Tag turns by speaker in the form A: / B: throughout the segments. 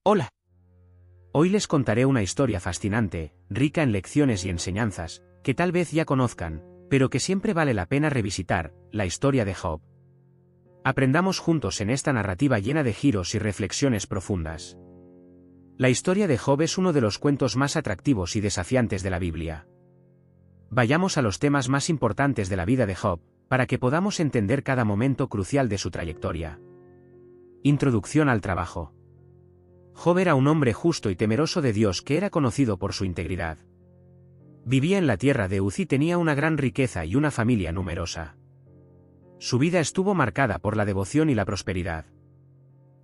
A: Hola. Hoy les contaré una historia fascinante, rica en lecciones y enseñanzas, que tal vez ya conozcan, pero que siempre vale la pena revisitar, la historia de Job. Aprendamos juntos en esta narrativa llena de giros y reflexiones profundas. La historia de Job es uno de los cuentos más atractivos y desafiantes de la Biblia. Vayamos a los temas más importantes de la vida de Job, para que podamos entender cada momento crucial de su trayectoria. Introducción al trabajo. Job era un hombre justo y temeroso de Dios que era conocido por su integridad. Vivía en la tierra de Uz y tenía una gran riqueza y una familia numerosa. Su vida estuvo marcada por la devoción y la prosperidad.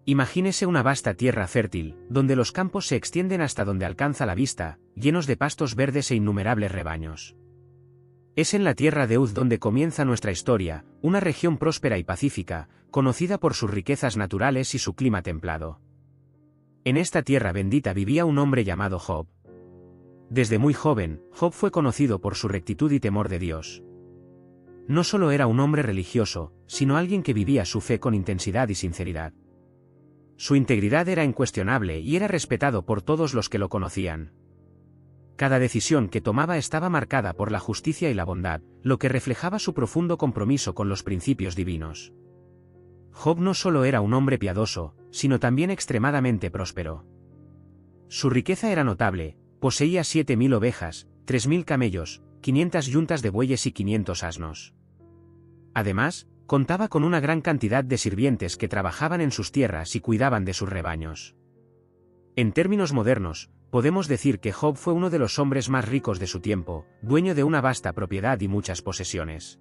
A: Imagínese una vasta tierra fértil, donde los campos se extienden hasta donde alcanza la vista, llenos de pastos verdes e innumerables rebaños. Es en la tierra de Uz donde comienza nuestra historia, una región próspera y pacífica, conocida por sus riquezas naturales y su clima templado. En esta tierra bendita vivía un hombre llamado Job. Desde muy joven, Job fue conocido por su rectitud y temor de Dios. No solo era un hombre religioso, sino alguien que vivía su fe con intensidad y sinceridad. Su integridad era incuestionable y era respetado por todos los que lo conocían. Cada decisión que tomaba estaba marcada por la justicia y la bondad, lo que reflejaba su profundo compromiso con los principios divinos. Job no solo era un hombre piadoso, sino también extremadamente próspero. Su riqueza era notable, poseía 7.000 ovejas, 3.000 camellos, 500 yuntas de bueyes y 500 asnos. Además, contaba con una gran cantidad de sirvientes que trabajaban en sus tierras y cuidaban de sus rebaños. En términos modernos, podemos decir que Job fue uno de los hombres más ricos de su tiempo, dueño de una vasta propiedad y muchas posesiones.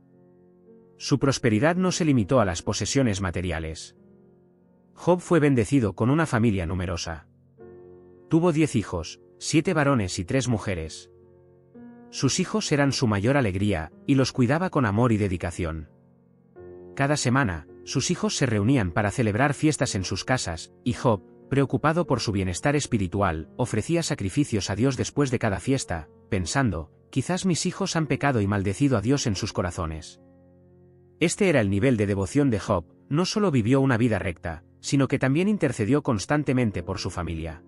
A: Su prosperidad no se limitó a las posesiones materiales. Job fue bendecido con una familia numerosa. Tuvo 10 hijos, 7 varones y 3 mujeres. Sus hijos eran su mayor alegría, y los cuidaba con amor y dedicación. Cada semana, sus hijos se reunían para celebrar fiestas en sus casas, y Job, preocupado por su bienestar espiritual, ofrecía sacrificios a Dios después de cada fiesta, pensando, quizás mis hijos han pecado y maldecido a Dios en sus corazones. Este era el nivel de devoción de Job. No solo vivió una vida recta, sino que también intercedió constantemente por su familia.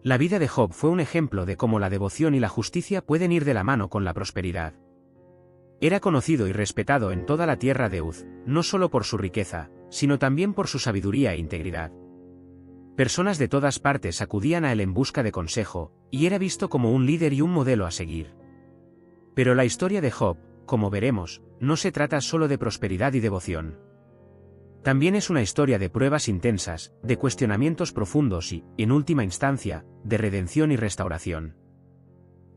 A: La vida de Job fue un ejemplo de cómo la devoción y la justicia pueden ir de la mano con la prosperidad. Era conocido y respetado en toda la tierra de Uz, no solo por su riqueza, sino también por su sabiduría e integridad. Personas de todas partes acudían a él en busca de consejo, y era visto como un líder y un modelo a seguir. Pero la historia de Job, como veremos, no se trata solo de prosperidad y devoción. También es una historia de pruebas intensas, de cuestionamientos profundos y, en última instancia, de redención y restauración.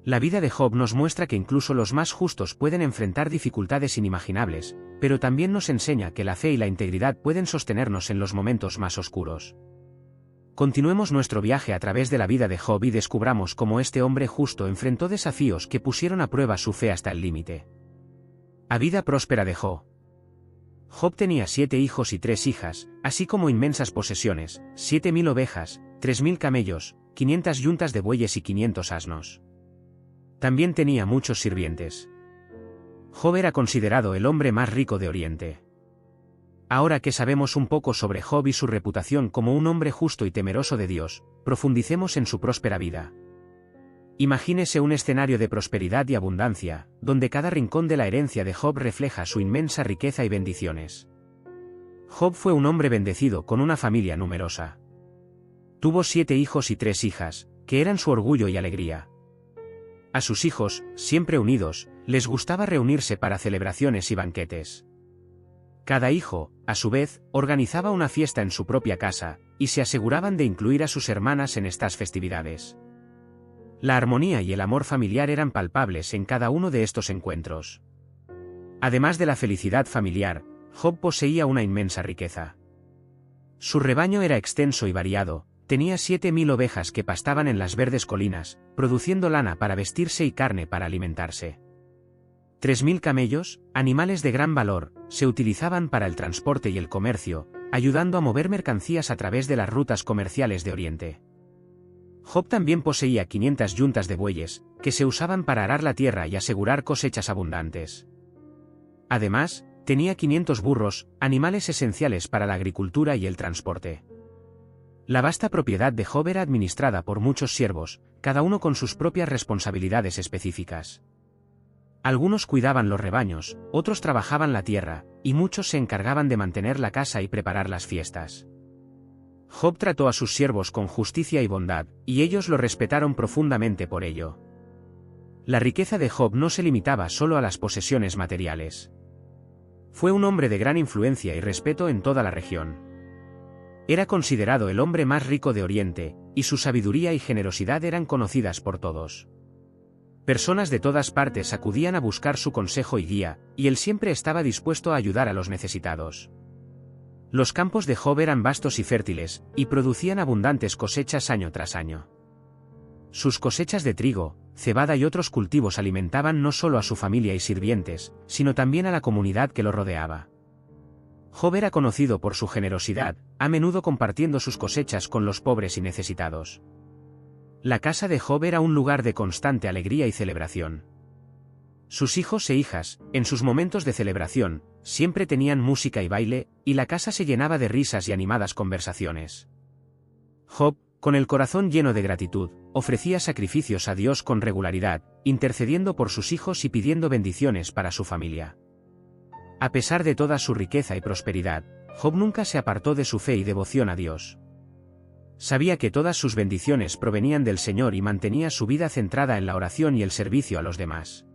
A: La vida de Job nos muestra que incluso los más justos pueden enfrentar dificultades inimaginables, pero también nos enseña que la fe y la integridad pueden sostenernos en los momentos más oscuros. Continuemos nuestro viaje a través de la vida de Job y descubramos cómo este hombre justo enfrentó desafíos que pusieron a prueba su fe hasta el límite. A vida próspera de Job. Job tenía 7 hijos y 3 hijas, así como inmensas posesiones, 7.000 ovejas, 3.000 camellos, 500 yuntas de bueyes y 500 asnos. También tenía muchos sirvientes. Job era considerado el hombre más rico de Oriente. Ahora que sabemos un poco sobre Job y su reputación como un hombre justo y temeroso de Dios, profundicemos en su próspera vida. Imagínese un escenario de prosperidad y abundancia, donde cada rincón de la herencia de Job refleja su inmensa riqueza y bendiciones. Job fue un hombre bendecido con una familia numerosa. Tuvo 7 hijos y 3 hijas, que eran su orgullo y alegría. A sus hijos, siempre unidos, les gustaba reunirse para celebraciones y banquetes. Cada hijo, a su vez, organizaba una fiesta en su propia casa, y se aseguraban de incluir a sus hermanas en estas festividades. La armonía y el amor familiar eran palpables en cada uno de estos encuentros. Además de la felicidad familiar, Job poseía una inmensa riqueza. Su rebaño era extenso y variado, tenía 7.000 ovejas que pastaban en las verdes colinas, produciendo lana para vestirse y carne para alimentarse. 3.000 camellos, animales de gran valor, se utilizaban para el transporte y el comercio, ayudando a mover mercancías a través de las rutas comerciales de Oriente. Job también poseía 500 yuntas de bueyes, que se usaban para arar la tierra y asegurar cosechas abundantes. Además, tenía 500 burros, animales esenciales para la agricultura y el transporte. La vasta propiedad de Job era administrada por muchos siervos, cada uno con sus propias responsabilidades específicas. Algunos cuidaban los rebaños, otros trabajaban la tierra, y muchos se encargaban de mantener la casa y preparar las fiestas. Job trató a sus siervos con justicia y bondad, y ellos lo respetaron profundamente por ello. La riqueza de Job no se limitaba solo a las posesiones materiales. Fue un hombre de gran influencia y respeto en toda la región. Era considerado el hombre más rico de Oriente, y su sabiduría y generosidad eran conocidas por todos. Personas de todas partes acudían a buscar su consejo y guía, y él siempre estaba dispuesto a ayudar a los necesitados. Los campos de Job eran vastos y fértiles, y producían abundantes cosechas año tras año. Sus cosechas de trigo, cebada y otros cultivos alimentaban no solo a su familia y sirvientes, sino también a la comunidad que lo rodeaba. Job era conocido por su generosidad, a menudo compartiendo sus cosechas con los pobres y necesitados. La casa de Job era un lugar de constante alegría y celebración. Sus hijos e hijas, en sus momentos de celebración, siempre tenían música y baile, y la casa se llenaba de risas y animadas conversaciones. Job, con el corazón lleno de gratitud, ofrecía sacrificios a Dios con regularidad, intercediendo por sus hijos y pidiendo bendiciones para su familia. A pesar de toda su riqueza y prosperidad, Job nunca se apartó de su fe y devoción a Dios. Sabía que todas sus bendiciones provenían del Señor y mantenía su vida centrada en la oración y el servicio a los demás.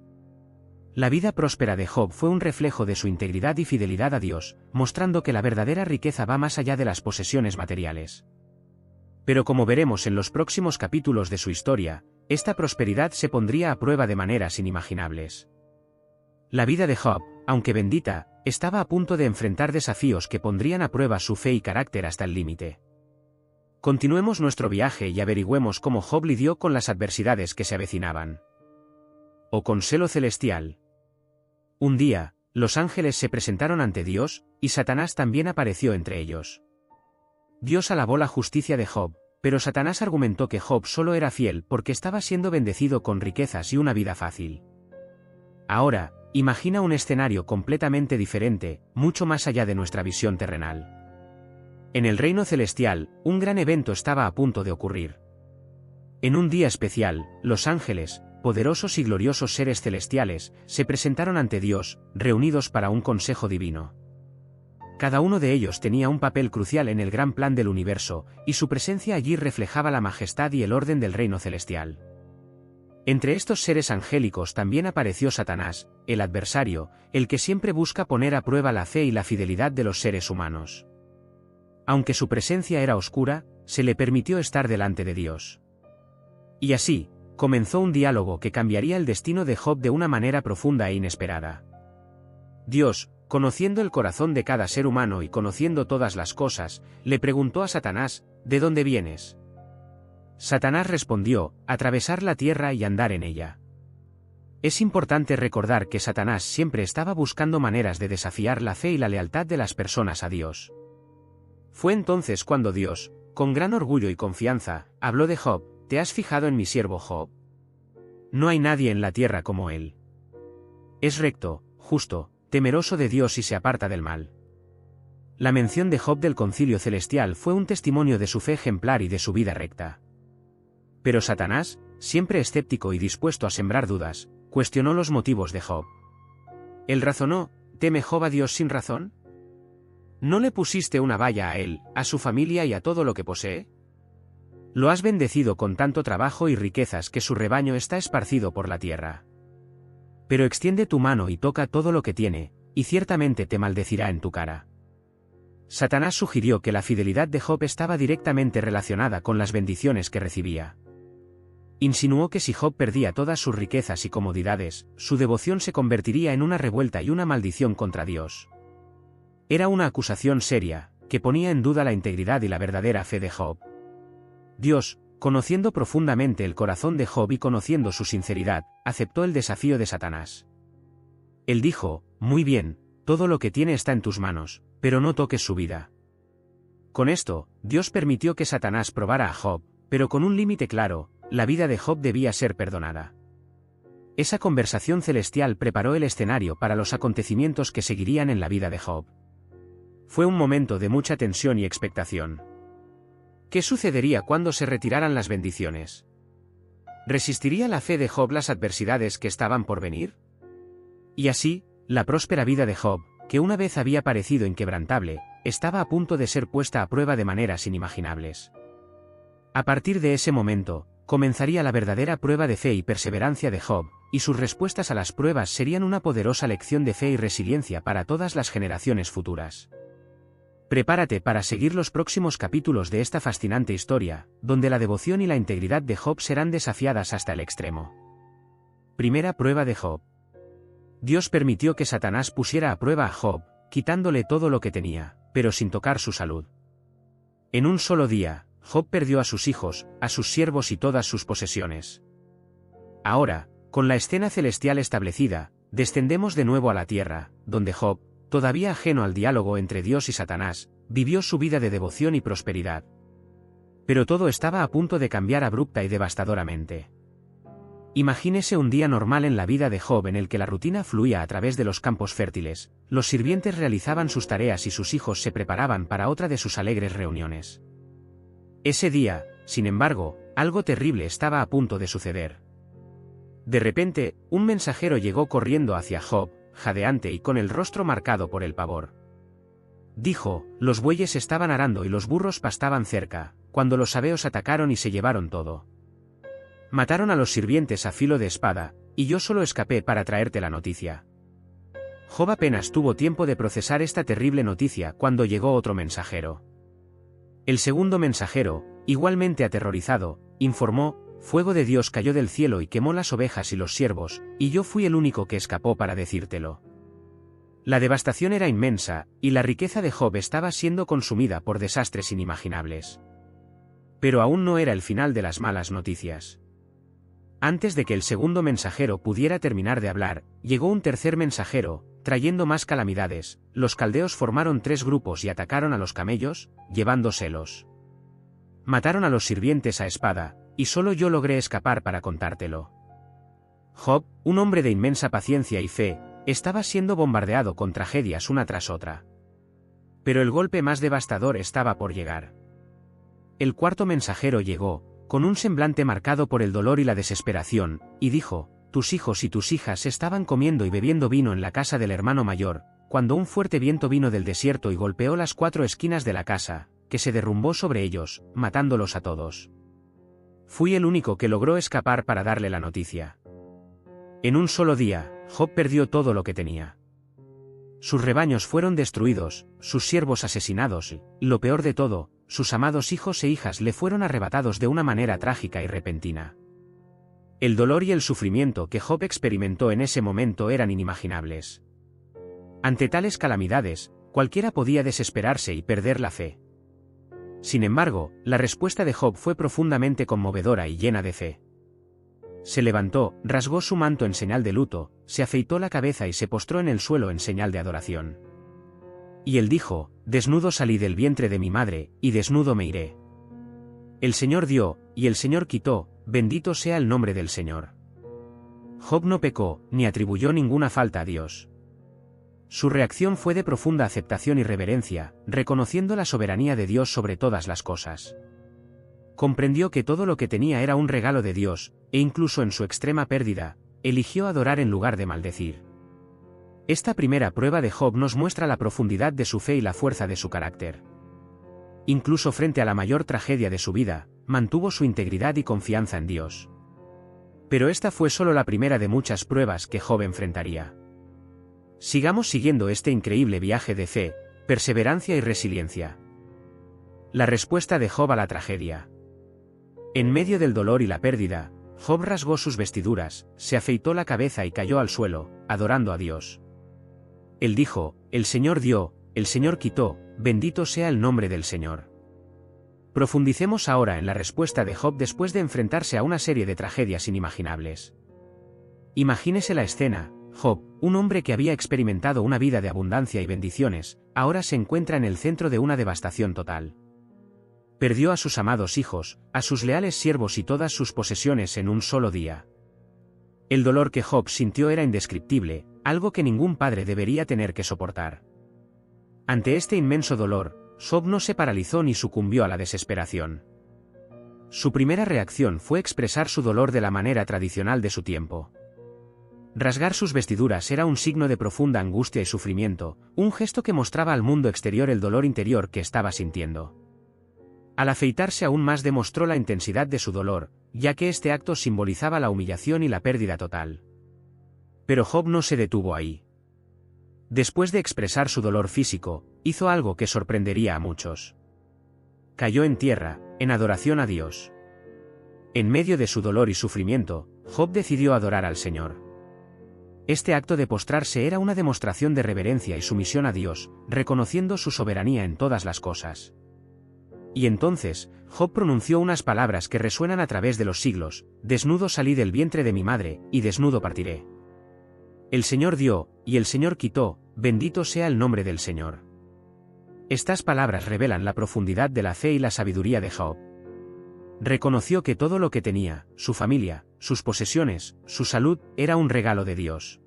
A: La vida próspera de Job fue un reflejo de su integridad y fidelidad a Dios, mostrando que la verdadera riqueza va más allá de las posesiones materiales. Pero como veremos en los próximos capítulos de su historia, esta prosperidad se pondría a prueba de maneras inimaginables. La vida de Job, aunque bendita, estaba a punto de enfrentar desafíos que pondrían a prueba su fe y carácter hasta el límite. Continuemos nuestro viaje y averigüemos cómo Job lidió con las adversidades que se avecinaban. O consuelo celestial. Un día, los ángeles se presentaron ante Dios, y Satanás también apareció entre ellos. Dios alabó la justicia de Job, pero Satanás argumentó que Job solo era fiel porque estaba siendo bendecido con riquezas y una vida fácil. Ahora, imagina un escenario completamente diferente, mucho más allá de nuestra visión terrenal. En el reino celestial, un gran evento estaba a punto de ocurrir. En un día especial, los ángeles, poderosos y gloriosos seres celestiales, se presentaron ante Dios, reunidos para un consejo divino. Cada uno de ellos tenía un papel crucial en el gran plan del universo, y su presencia allí reflejaba la majestad y el orden del reino celestial. Entre estos seres angélicos también apareció Satanás, el adversario, el que siempre busca poner a prueba la fe y la fidelidad de los seres humanos. Aunque su presencia era oscura, se le permitió estar delante de Dios. Y así, comenzó un diálogo que cambiaría el destino de Job de una manera profunda e inesperada. Dios, conociendo el corazón de cada ser humano y conociendo todas las cosas, le preguntó a Satanás, ¿de dónde vienes? Satanás respondió, atravesar la tierra y andar en ella. Es importante recordar que Satanás siempre estaba buscando maneras de desafiar la fe y la lealtad de las personas a Dios. Fue entonces cuando Dios, con gran orgullo y confianza, habló de Job: ¿te has fijado en mi siervo Job? No hay nadie en la tierra como él. Es recto, justo, temeroso de Dios y se aparta del mal. La mención de Job del concilio celestial fue un testimonio de su fe ejemplar y de su vida recta. Pero Satanás, siempre escéptico y dispuesto a sembrar dudas, cuestionó los motivos de Job. Él razonó: ¿teme Job a Dios sin razón? ¿No le pusiste una valla a él, a su familia y a todo lo que posee? Lo has bendecido con tanto trabajo y riquezas que su rebaño está esparcido por la tierra. Pero extiende tu mano y toca todo lo que tiene, y ciertamente te maldecirá en tu cara. Satanás sugirió que la fidelidad de Job estaba directamente relacionada con las bendiciones que recibía. Insinuó que si Job perdía todas sus riquezas y comodidades, su devoción se convertiría en una revuelta y una maldición contra Dios. Era una acusación seria, que ponía en duda la integridad y la verdadera fe de Job. Dios, conociendo profundamente el corazón de Job y conociendo su sinceridad, aceptó el desafío de Satanás. Él dijo: muy bien, todo lo que tiene está en tus manos, pero no toques su vida. Con esto, Dios permitió que Satanás probara a Job, pero con un límite claro: la vida de Job debía ser perdonada. Esa conversación celestial preparó el escenario para los acontecimientos que seguirían en la vida de Job. Fue un momento de mucha tensión y expectación. ¿Qué sucedería cuando se retiraran las bendiciones? ¿Resistiría la fe de Job las adversidades que estaban por venir? Y así, la próspera vida de Job, que una vez había parecido inquebrantable, estaba a punto de ser puesta a prueba de maneras inimaginables. A partir de ese momento, comenzaría la verdadera prueba de fe y perseverancia de Job, y sus respuestas a las pruebas serían una poderosa lección de fe y resiliencia para todas las generaciones futuras. Prepárate para seguir los próximos capítulos de esta fascinante historia, donde la devoción y la integridad de Job serán desafiadas hasta el extremo. Primera prueba de Job. Dios permitió que Satanás pusiera a prueba a Job, quitándole todo lo que tenía, pero sin tocar su salud. En un solo día, Job perdió a sus hijos, a sus siervos y todas sus posesiones. Ahora, con la escena celestial establecida, descendemos de nuevo a la tierra, donde Job, todavía ajeno al diálogo entre Dios y Satanás, vivió su vida de devoción y prosperidad. Pero todo estaba a punto de cambiar abrupta y devastadoramente. Imagínese un día normal en la vida de Job en el que la rutina fluía a través de los campos fértiles, los sirvientes realizaban sus tareas y sus hijos se preparaban para otra de sus alegres reuniones. Ese día, sin embargo, algo terrible estaba a punto de suceder. De repente, un mensajero llegó corriendo hacia Job, jadeante y con el rostro marcado por el pavor. Dijo: los bueyes estaban arando y los burros pastaban cerca, cuando los sabeos atacaron y se llevaron todo. Mataron a los sirvientes a filo de espada, y yo solo escapé para traerte la noticia. Job apenas tuvo tiempo de procesar esta terrible noticia cuando llegó otro mensajero. El segundo mensajero, igualmente aterrorizado, informó: fuego de Dios cayó del cielo y quemó las ovejas y los siervos, y yo fui el único que escapó para decírtelo. La devastación era inmensa, y la riqueza de Job estaba siendo consumida por desastres inimaginables. Pero aún no era el final de las malas noticias. Antes de que el segundo mensajero pudiera terminar de hablar, llegó un tercer mensajero, trayendo más calamidades. Los caldeos formaron 3 grupos y atacaron a los camellos, llevándoselos. Mataron a los sirvientes a espada, y solo yo logré escapar para contártelo. Job, un hombre de inmensa paciencia y fe, estaba siendo bombardeado con tragedias una tras otra. Pero el golpe más devastador estaba por llegar. El cuarto mensajero llegó, con un semblante marcado por el dolor y la desesperación, y dijo: tus hijos y tus hijas estaban comiendo y bebiendo vino en la casa del hermano mayor, cuando un fuerte viento vino del desierto y golpeó las 4 esquinas de la casa, que se derrumbó sobre ellos, matándolos a todos. Fui el único que logró escapar para darle la noticia. En un solo día, Job perdió todo lo que tenía. Sus rebaños fueron destruidos, sus siervos asesinados y, lo peor de todo, sus amados hijos e hijas le fueron arrebatados de una manera trágica y repentina. El dolor y el sufrimiento que Job experimentó en ese momento eran inimaginables. Ante tales calamidades, cualquiera podía desesperarse y perder la fe. Sin embargo, la respuesta de Job fue profundamente conmovedora y llena de fe. Se levantó, rasgó su manto en señal de luto, se afeitó la cabeza y se postró en el suelo en señal de adoración. Y él dijo: desnudo salí del vientre de mi madre, y desnudo me iré. El Señor dio, y el Señor quitó, bendito sea el nombre del Señor. Job no pecó, ni atribuyó ninguna falta a Dios. Su reacción fue de profunda aceptación y reverencia, reconociendo la soberanía de Dios sobre todas las cosas. Comprendió que todo lo que tenía era un regalo de Dios, e incluso en su extrema pérdida, eligió adorar en lugar de maldecir. Esta primera prueba de Job nos muestra la profundidad de su fe y la fuerza de su carácter. Incluso frente a la mayor tragedia de su vida, mantuvo su integridad y confianza en Dios. Pero esta fue solo la primera de muchas pruebas que Job enfrentaría. Sigamos siguiendo este increíble viaje de fe, perseverancia y resiliencia. La respuesta de Job a la tragedia. En medio del dolor y la pérdida, Job rasgó sus vestiduras, se afeitó la cabeza y cayó al suelo, adorando a Dios. Él dijo: el Señor dio, el Señor quitó, bendito sea el nombre del Señor. Profundicemos ahora en la respuesta de Job después de enfrentarse a una serie de tragedias inimaginables. Imagínese la escena. Job, un hombre que había experimentado una vida de abundancia y bendiciones, ahora se encuentra en el centro de una devastación total. Perdió a sus amados hijos, a sus leales siervos y todas sus posesiones en un solo día. El dolor que Job sintió era indescriptible, algo que ningún padre debería tener que soportar. Ante este inmenso dolor, Job no se paralizó ni sucumbió a la desesperación. Su primera reacción fue expresar su dolor de la manera tradicional de su tiempo. Rasgar sus vestiduras era un signo de profunda angustia y sufrimiento, un gesto que mostraba al mundo exterior el dolor interior que estaba sintiendo. Al afeitarse aún más demostró la intensidad de su dolor, ya que este acto simbolizaba la humillación y la pérdida total. Pero Job no se detuvo ahí. Después de expresar su dolor físico, hizo algo que sorprendería a muchos. Cayó en tierra, en adoración a Dios. En medio de su dolor y sufrimiento, Job decidió adorar al Señor. Este acto de postrarse era una demostración de reverencia y sumisión a Dios, reconociendo su soberanía en todas las cosas. Y entonces, Job pronunció unas palabras que resuenan a través de los siglos: desnudo salí del vientre de mi madre, y desnudo partiré. El Señor dio, y el Señor quitó, bendito sea el nombre del Señor. Estas palabras revelan la profundidad de la fe y la sabiduría de Job. Reconoció que todo lo que tenía, su familia, sus posesiones, su salud, era un regalo de Dios.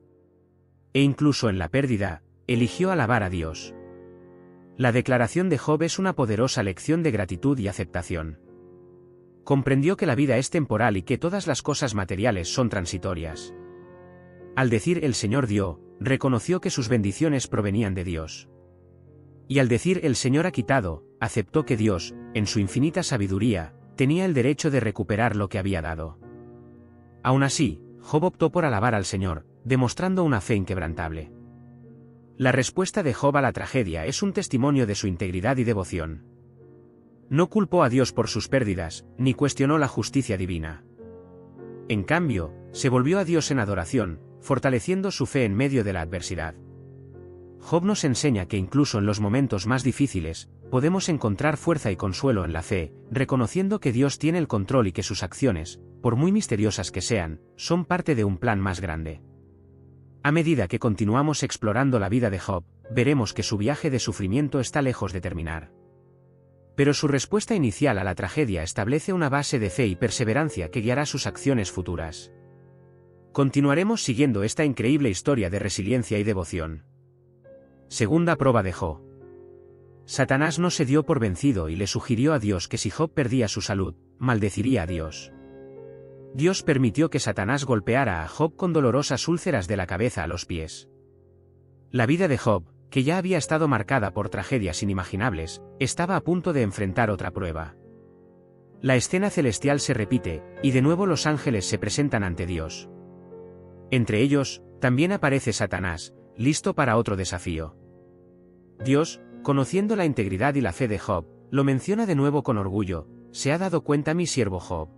A: E incluso en la pérdida, eligió alabar a Dios. La declaración de Job es una poderosa lección de gratitud y aceptación. Comprendió que la vida es temporal y que todas las cosas materiales son transitorias. Al decir el Señor dio, reconoció que sus bendiciones provenían de Dios. Y al decir el Señor ha quitado, aceptó que Dios, en su infinita sabiduría, tenía el derecho de recuperar lo que había dado. Aún así, Job optó por alabar al Señor, demostrando una fe inquebrantable. La respuesta de Job a la tragedia es un testimonio de su integridad y devoción. No culpó a Dios por sus pérdidas, ni cuestionó la justicia divina. En cambio, se volvió a Dios en adoración, fortaleciendo su fe en medio de la adversidad. Job nos enseña que incluso en los momentos más difíciles, podemos encontrar fuerza y consuelo en la fe, reconociendo que Dios tiene el control y que sus acciones, por muy misteriosas que sean, son parte de un plan más grande. A medida que continuamos explorando la vida de Job, veremos que su viaje de sufrimiento está lejos de terminar. Pero su respuesta inicial a la tragedia establece una base de fe y perseverancia que guiará sus acciones futuras. Continuaremos siguiendo esta increíble historia de resiliencia y devoción. Segunda prueba de Job. Satanás no se dio por vencido y le sugirió a Dios que si Job perdía su salud, maldeciría a Dios. Dios permitió que Satanás golpeara a Job con dolorosas úlceras de la cabeza a los pies. La vida de Job, que ya había estado marcada por tragedias inimaginables, estaba a punto de enfrentar otra prueba. La escena celestial se repite, y de nuevo los ángeles se presentan ante Dios. Entre ellos, también aparece Satanás, listo para otro desafío. Dios, conociendo la integridad y la fe de Job, lo menciona de nuevo con orgullo: ¿se ha dado cuenta mi siervo Job?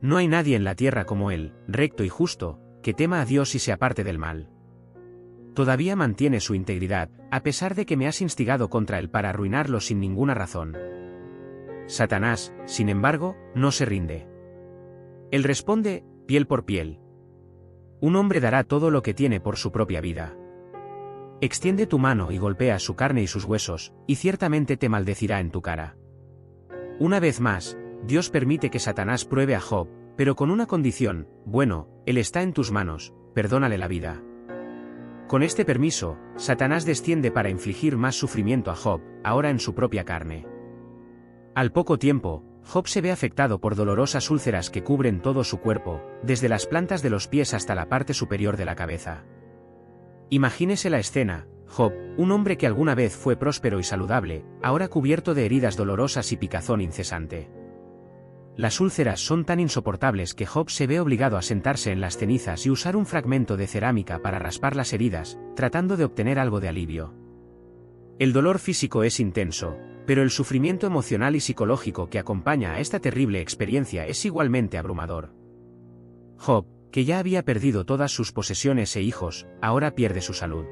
A: No hay nadie en la tierra como él, recto y justo, que tema a Dios y se aparte del mal. Todavía mantiene su integridad, a pesar de que me has instigado contra él para arruinarlo sin ninguna razón. Satanás, sin embargo, no se rinde. Él responde: piel por piel. Un hombre dará todo lo que tiene por su propia vida. Extiende tu mano y golpea su carne y sus huesos, y ciertamente te maldecirá en tu cara. Una vez más, Dios permite que Satanás pruebe a Job, pero con una condición: bueno, él está en tus manos, perdónale la vida. Con este permiso, Satanás desciende para infligir más sufrimiento a Job, ahora en su propia carne. Al poco tiempo, Job se ve afectado por dolorosas úlceras que cubren todo su cuerpo, desde las plantas de los pies hasta la parte superior de la cabeza. Imagínese la escena: Job, un hombre que alguna vez fue próspero y saludable, ahora cubierto de heridas dolorosas y picazón incesante. Las úlceras son tan insoportables que Job se ve obligado a sentarse en las cenizas y usar un fragmento de cerámica para raspar las heridas, tratando de obtener algo de alivio. El dolor físico es intenso, pero el sufrimiento emocional y psicológico que acompaña a esta terrible experiencia es igualmente abrumador. Job, que ya había perdido todas sus posesiones e hijos, ahora pierde su salud.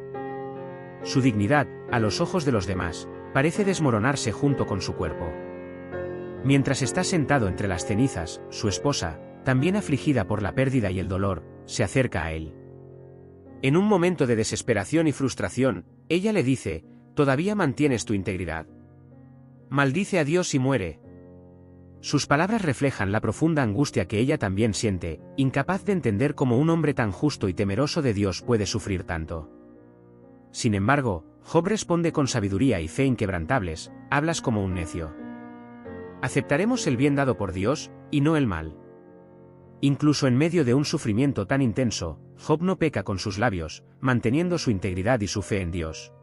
A: Su dignidad, a los ojos de los demás, parece desmoronarse junto con su cuerpo. Mientras está sentado entre las cenizas, su esposa, también afligida por la pérdida y el dolor, se acerca a él. En un momento de desesperación y frustración, ella le dice: ¿todavía mantienes tu integridad? Maldice a Dios y muere. Sus palabras reflejan la profunda angustia que ella también siente, incapaz de entender cómo un hombre tan justo y temeroso de Dios puede sufrir tanto. Sin embargo, Job responde con sabiduría y fe inquebrantables: hablas como un necio. Aceptaremos el bien dado por Dios, y no el mal. Incluso en medio de un sufrimiento tan intenso, Job no peca con sus labios, manteniendo su integridad y su fe en Dios.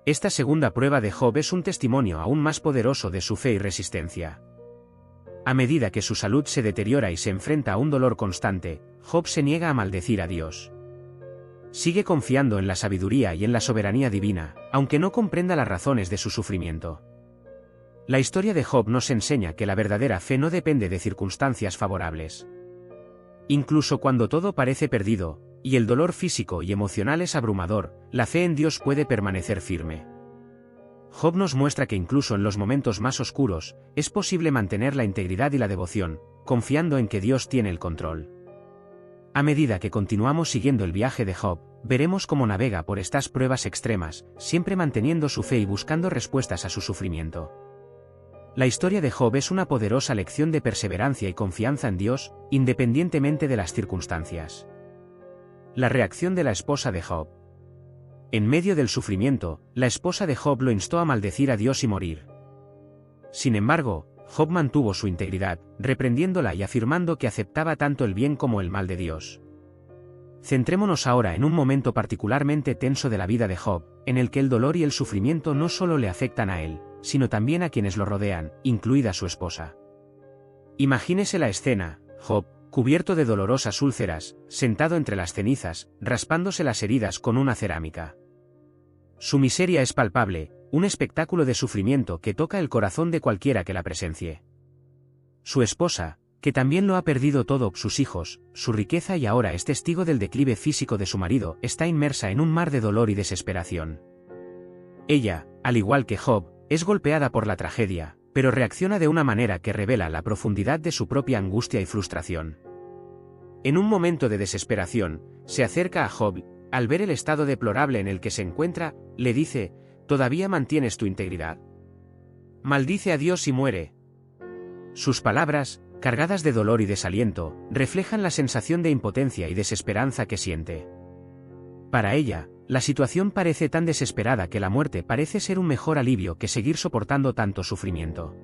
A: Esta segunda prueba de Job es un testimonio aún más poderoso de su fe y resistencia. A medida que su salud se deteriora y se enfrenta a un dolor constante, Job se niega a maldecir a Dios. Sigue confiando en la sabiduría y en la soberanía divina, aunque no comprenda las razones de su sufrimiento. La historia de Job nos enseña que la verdadera fe no depende de circunstancias favorables. Incluso cuando todo parece perdido, y el dolor físico y emocional es abrumador, la fe en Dios puede permanecer firme. Job nos muestra que incluso en los momentos más oscuros, es posible mantener la integridad y la devoción, confiando en que Dios tiene el control. A medida que continuamos siguiendo el viaje de Job, veremos cómo navega por estas pruebas extremas, siempre manteniendo su fe y buscando respuestas a su sufrimiento. La historia de Job es una poderosa lección de perseverancia y confianza en Dios, independientemente de las circunstancias. La reacción de la esposa de Job. En medio del sufrimiento, la esposa de Job lo instó a maldecir a Dios y morir. Sin embargo, Job mantuvo su integridad, reprendiéndola y afirmando que aceptaba tanto el bien como el mal de Dios. Centrémonos ahora en un momento particularmente tenso de la vida de Job, en el que el dolor y el sufrimiento no solo le afectan a él, sino también a quienes lo rodean, incluida su esposa. Imagínese la escena: Job, cubierto de dolorosas úlceras, sentado entre las cenizas, raspándose las heridas con una cerámica. Su miseria es palpable, un espectáculo de sufrimiento que toca el corazón de cualquiera que la presencie. Su esposa, que también lo ha perdido todo, sus hijos, su riqueza y ahora es testigo del declive físico de su marido, está inmersa en un mar de dolor y desesperación. Ella, al igual que Job, es golpeada por la tragedia, pero reacciona de una manera que revela la profundidad de su propia angustia y frustración. En un momento de desesperación, se acerca a Job, al ver el estado deplorable en el que se encuentra, le dice: ¿todavía mantienes tu integridad? Maldice a Dios y muere. Sus palabras, cargadas de dolor y desaliento, reflejan la sensación de impotencia y desesperanza que siente. Para ella, la situación parece tan desesperada que la muerte parece ser un mejor alivio que seguir soportando tanto sufrimiento.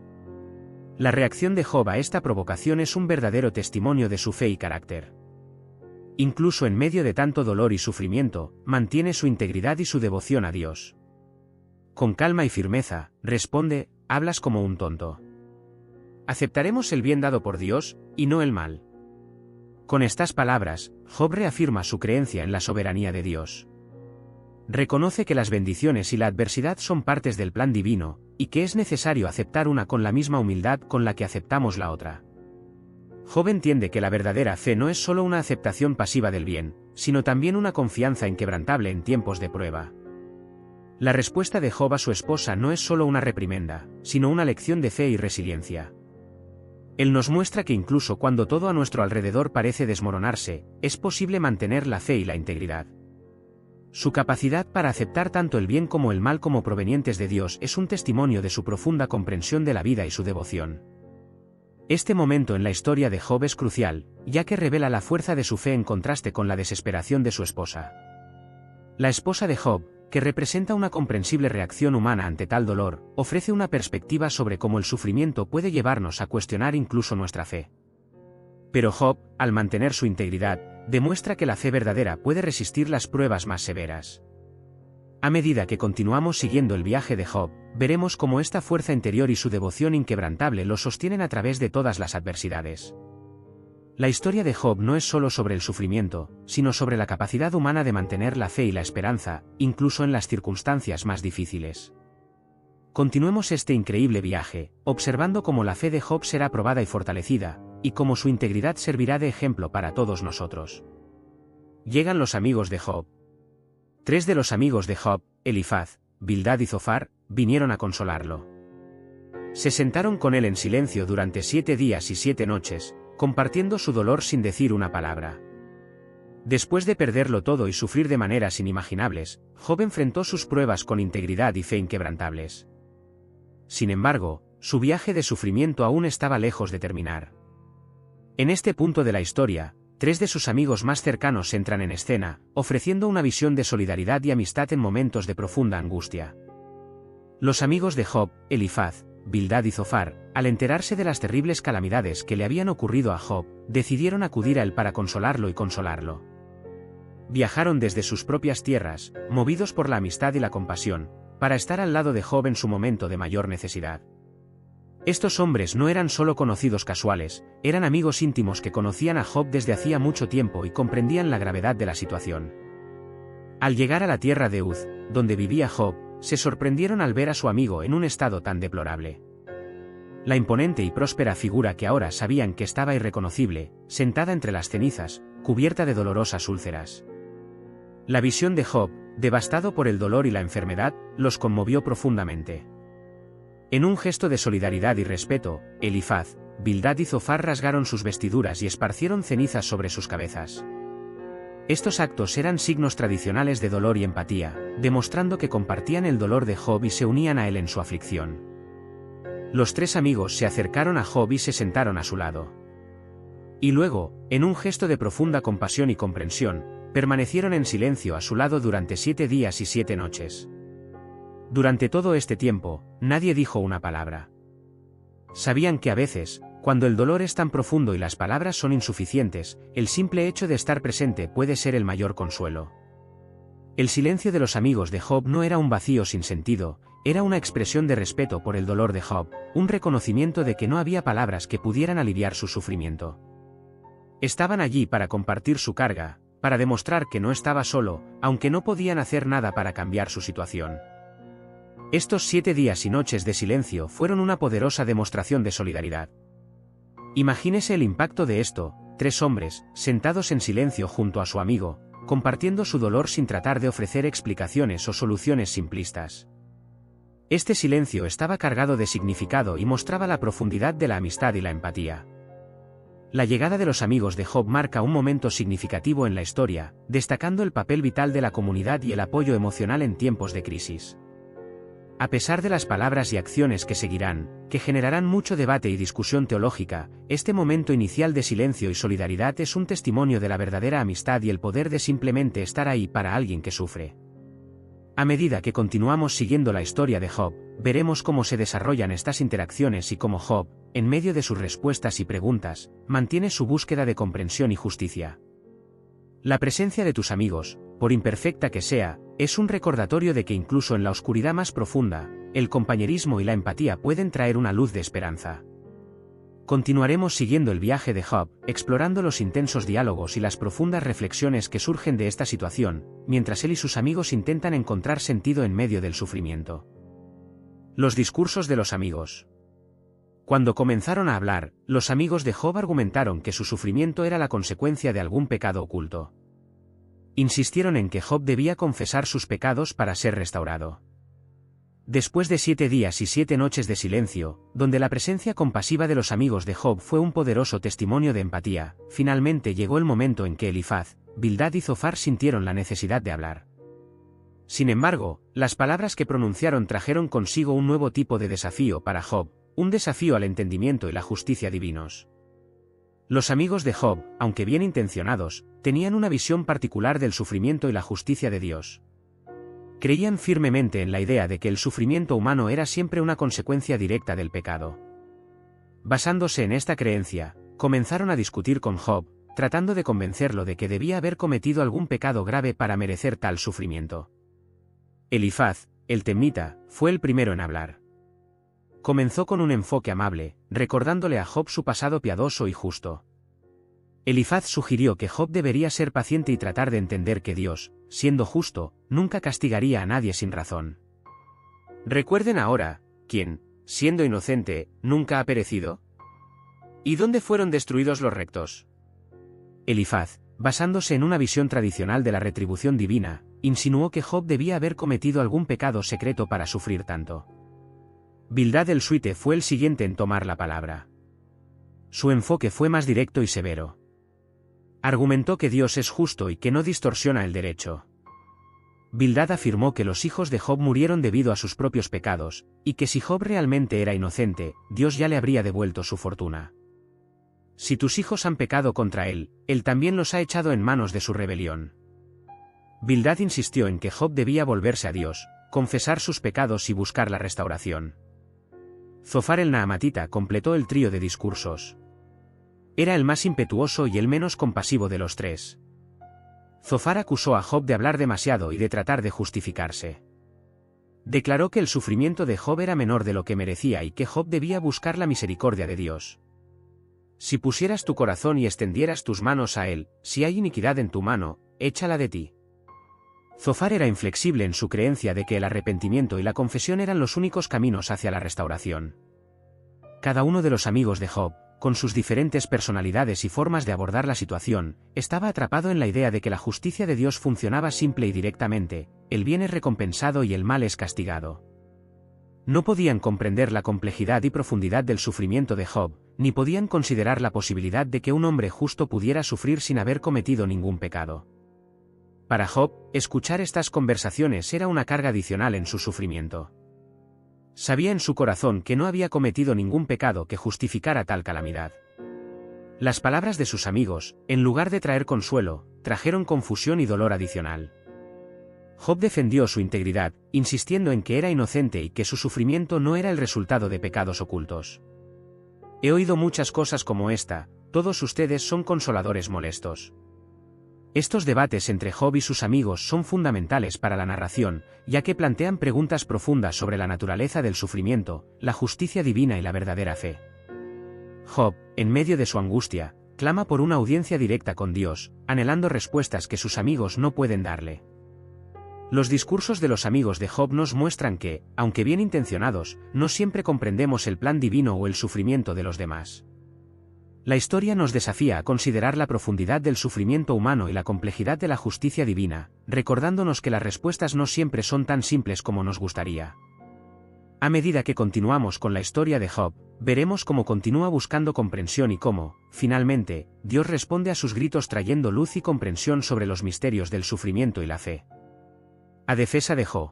A: La reacción de Job a esta provocación es un verdadero testimonio de su fe y carácter. Incluso en medio de tanto dolor y sufrimiento, mantiene su integridad y su devoción a Dios. Con calma y firmeza, responde: hablas como un tonto. Aceptaremos el bien dado por Dios, y no el mal. Con estas palabras, Job reafirma su creencia en la soberanía de Dios. Reconoce que las bendiciones y la adversidad son partes del plan divino, y que es necesario aceptar una con la misma humildad con la que aceptamos la otra. Job entiende que la verdadera fe no es solo una aceptación pasiva del bien, sino también una confianza inquebrantable en tiempos de prueba. La respuesta de Job a su esposa no es solo una reprimenda, sino una lección de fe y resiliencia. Él nos muestra que incluso cuando todo a nuestro alrededor parece desmoronarse, es posible mantener la fe y la integridad. Su capacidad para aceptar tanto el bien como el mal como provenientes de Dios es un testimonio de su profunda comprensión de la vida y su devoción. Este momento en la historia de Job es crucial, ya que revela la fuerza de su fe en contraste con la desesperación de su esposa. La esposa de Job, que representa una comprensible reacción humana ante tal dolor, ofrece una perspectiva sobre cómo el sufrimiento puede llevarnos a cuestionar incluso nuestra fe. Pero Job, al mantener su integridad, demuestra que la fe verdadera puede resistir las pruebas más severas. A medida que continuamos siguiendo el viaje de Job, veremos cómo esta fuerza interior y su devoción inquebrantable lo sostienen a través de todas las adversidades. La historia de Job no es solo sobre el sufrimiento, sino sobre la capacidad humana de mantener la fe y la esperanza, incluso en las circunstancias más difíciles. Continuemos este increíble viaje, observando cómo la fe de Job será probada y fortalecida, y cómo su integridad servirá de ejemplo para todos nosotros. Llegan los amigos de Job. 3 de los amigos de Job, Elifaz, Bildad y Zofar, vinieron a consolarlo. Se sentaron con él en silencio durante 7 días y 7 noches, compartiendo su dolor sin decir una palabra. Después de perderlo todo y sufrir de maneras inimaginables, Job enfrentó sus pruebas con integridad y fe inquebrantables. Sin embargo, su viaje de sufrimiento aún estaba lejos de terminar. En este punto de la historia, tres de sus amigos más cercanos entran en escena, ofreciendo una visión de solidaridad y amistad en momentos de profunda angustia. Los amigos de Job, Elifaz, Bildad y Zofar, al enterarse de las terribles calamidades que le habían ocurrido a Job, decidieron acudir a él para consolarlo y consolarlo. Viajaron desde sus propias tierras, movidos por la amistad y la compasión, para estar al lado de Job en su momento de mayor necesidad. Estos hombres no eran solo conocidos casuales, eran amigos íntimos que conocían a Job desde hacía mucho tiempo y comprendían la gravedad de la situación. Al llegar a la tierra de Uz, donde vivía Job, se sorprendieron al ver a su amigo en un estado tan deplorable. La imponente y próspera figura que ahora sabían que estaba irreconocible, sentada entre las cenizas, cubierta de dolorosas úlceras. La visión de Job, devastado por el dolor y la enfermedad, los conmovió profundamente. En un gesto de solidaridad y respeto, Elifaz, Bildad y Zofar rasgaron sus vestiduras y esparcieron cenizas sobre sus cabezas. Estos actos eran signos tradicionales de dolor y empatía, demostrando que compartían el dolor de Job y se unían a él en su aflicción. Los tres amigos se acercaron a Job y se sentaron a su lado. Y luego, en un gesto de profunda compasión y comprensión, permanecieron en silencio a su lado durante 7 días y 7 noches. Durante todo este tiempo, nadie dijo una palabra. Sabían que a veces, cuando el dolor es tan profundo y las palabras son insuficientes, el simple hecho de estar presente puede ser el mayor consuelo. El silencio de los amigos de Job no era un vacío sin sentido, era una expresión de respeto por el dolor de Job, un reconocimiento de que no había palabras que pudieran aliviar su sufrimiento. Estaban allí para compartir su carga, para demostrar que no estaba solo, aunque no podían hacer nada para cambiar su situación. Estos 7 días y noches de silencio fueron una poderosa demostración de solidaridad. Imagínese el impacto de esto: 3 hombres, sentados en silencio junto a su amigo, compartiendo su dolor sin tratar de ofrecer explicaciones o soluciones simplistas. Este silencio estaba cargado de significado y mostraba la profundidad de la amistad y la empatía. La llegada de los amigos de Job marca un momento significativo en la historia, destacando el papel vital de la comunidad y el apoyo emocional en tiempos de crisis. A pesar de las palabras y acciones que seguirán, que generarán mucho debate y discusión teológica, este momento inicial de silencio y solidaridad es un testimonio de la verdadera amistad y el poder de simplemente estar ahí para alguien que sufre. A medida que continuamos siguiendo la historia de Job, veremos cómo se desarrollan estas interacciones y cómo Job, en medio de sus respuestas y preguntas, mantiene su búsqueda de comprensión y justicia. La presencia de tus amigos, por imperfecta que sea, es un recordatorio de que incluso en la oscuridad más profunda, el compañerismo y la empatía pueden traer una luz de esperanza. Continuaremos siguiendo el viaje de Job, explorando los intensos diálogos y las profundas reflexiones que surgen de esta situación, mientras él y sus amigos intentan encontrar sentido en medio del sufrimiento. Los discursos de los amigos. Cuando comenzaron a hablar, los amigos de Job argumentaron que su sufrimiento era la consecuencia de algún pecado oculto. Insistieron en que Job debía confesar sus pecados para ser restaurado. Después de 7 días y 7 noches de silencio, donde la presencia compasiva de los amigos de Job fue un poderoso testimonio de empatía, finalmente llegó el momento en que Elifaz, Bildad y Zofar sintieron la necesidad de hablar. Sin embargo, las palabras que pronunciaron trajeron consigo un nuevo tipo de desafío para Job, un desafío al entendimiento y la justicia divinos. Los amigos de Job, aunque bien intencionados, tenían una visión particular del sufrimiento y la justicia de Dios. Creían firmemente en la idea de que el sufrimiento humano era siempre una consecuencia directa del pecado. Basándose en esta creencia, comenzaron a discutir con Job, tratando de convencerlo de que debía haber cometido algún pecado grave para merecer tal sufrimiento. Elifaz, el temnita, fue el primero en hablar. Comenzó con un enfoque amable, recordándole a Job su pasado piadoso y justo. Elifaz sugirió que Job debería ser paciente y tratar de entender que Dios, siendo justo, nunca castigaría a nadie sin razón. Recuerden ahora, ¿quién, siendo inocente, nunca ha perecido? ¿Y dónde fueron destruidos los rectos? Elifaz, basándose en una visión tradicional de la retribución divina, insinuó que Job debía haber cometido algún pecado secreto para sufrir tanto. Bildad el Suite fue el siguiente en tomar la palabra. Su enfoque fue más directo y severo. Argumentó que Dios es justo y que no distorsiona el derecho. Bildad afirmó que los hijos de Job murieron debido a sus propios pecados, y que si Job realmente era inocente, Dios ya le habría devuelto su fortuna. Si tus hijos han pecado contra él, él también los ha echado en manos de su rebelión. Bildad insistió en que Job debía volverse a Dios, confesar sus pecados y buscar la restauración. Zofar el naamatita completó el trío de discursos. Era el más impetuoso y el menos compasivo de los tres. Zofar acusó a Job de hablar demasiado y de tratar de justificarse. Declaró que el sufrimiento de Job era menor de lo que merecía y que Job debía buscar la misericordia de Dios. Si pusieras tu corazón y extendieras tus manos a él, si hay iniquidad en tu mano, échala de ti. Zofar era inflexible en su creencia de que el arrepentimiento y la confesión eran los únicos caminos hacia la restauración. Cada uno de los amigos de Job, con sus diferentes personalidades y formas de abordar la situación, estaba atrapado en la idea de que la justicia de Dios funcionaba simple y directamente, el bien es recompensado y el mal es castigado. No podían comprender la complejidad y profundidad del sufrimiento de Job, ni podían considerar la posibilidad de que un hombre justo pudiera sufrir sin haber cometido ningún pecado. Para Job, escuchar estas conversaciones era una carga adicional en su sufrimiento. Sabía en su corazón que no había cometido ningún pecado que justificara tal calamidad. Las palabras de sus amigos, en lugar de traer consuelo, trajeron confusión y dolor adicional. Job defendió su integridad, insistiendo en que era inocente y que su sufrimiento no era el resultado de pecados ocultos. He oído muchas cosas como esta, todos ustedes son consoladores molestos. Estos debates entre Job y sus amigos son fundamentales para la narración, ya que plantean preguntas profundas sobre la naturaleza del sufrimiento, la justicia divina y la verdadera fe. Job, en medio de su angustia, clama por una audiencia directa con Dios, anhelando respuestas que sus amigos no pueden darle. Los discursos de los amigos de Job nos muestran que, aunque bien intencionados, no siempre comprendemos el plan divino o el sufrimiento de los demás. La historia nos desafía a considerar la profundidad del sufrimiento humano y la complejidad de la justicia divina, recordándonos que las respuestas no siempre son tan simples como nos gustaría. A medida que continuamos con la historia de Job, veremos cómo continúa buscando comprensión y cómo, finalmente, Dios responde a sus gritos trayendo luz y comprensión sobre los misterios del sufrimiento y la fe. A defensa de Job.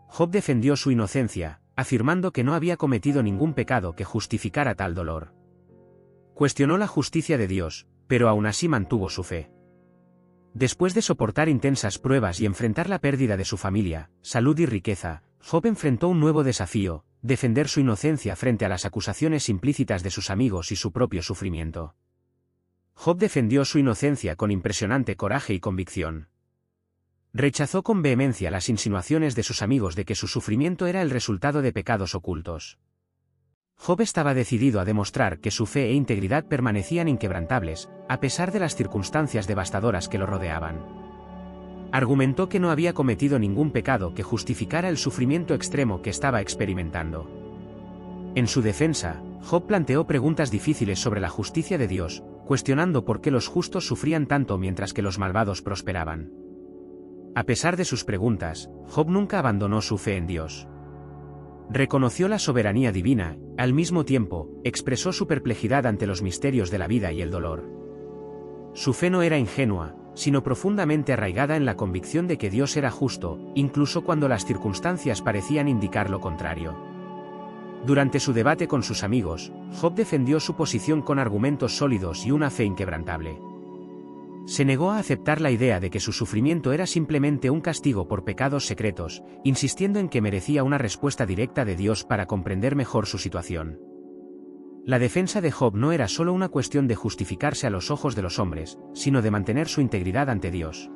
A: Job defendió su inocencia, afirmando que no había cometido ningún pecado que justificara tal dolor. Cuestionó la justicia de Dios, pero aún así mantuvo su fe. Después de soportar intensas pruebas y enfrentar la pérdida de su familia, salud y riqueza, Job enfrentó un nuevo desafío: defender su inocencia frente a las acusaciones implícitas de sus amigos y su propio sufrimiento. Job defendió su inocencia con impresionante coraje y convicción. Rechazó con vehemencia las insinuaciones de sus amigos de que su sufrimiento era el resultado de pecados ocultos. Job estaba decidido a demostrar que su fe e integridad permanecían inquebrantables, a pesar de las circunstancias devastadoras que lo rodeaban. Argumentó que no había cometido ningún pecado que justificara el sufrimiento extremo que estaba experimentando. En su defensa, Job planteó preguntas difíciles sobre la justicia de Dios, cuestionando por qué los justos sufrían tanto mientras que los malvados prosperaban. A pesar de sus preguntas, Job nunca abandonó su fe en Dios. Reconoció la soberanía divina, al mismo tiempo, expresó su perplejidad ante los misterios de la vida y el dolor. Su fe no era ingenua, sino profundamente arraigada en la convicción de que Dios era justo, incluso cuando las circunstancias parecían indicar lo contrario. Durante su debate con sus amigos, Job defendió su posición con argumentos sólidos y una fe inquebrantable. Se negó a aceptar la idea de que su sufrimiento era simplemente un castigo por pecados secretos, insistiendo en que merecía una respuesta directa de Dios para comprender mejor su situación. La defensa de Job no era solo una cuestión de justificarse a los ojos de los hombres, sino de mantener su integridad ante Dios.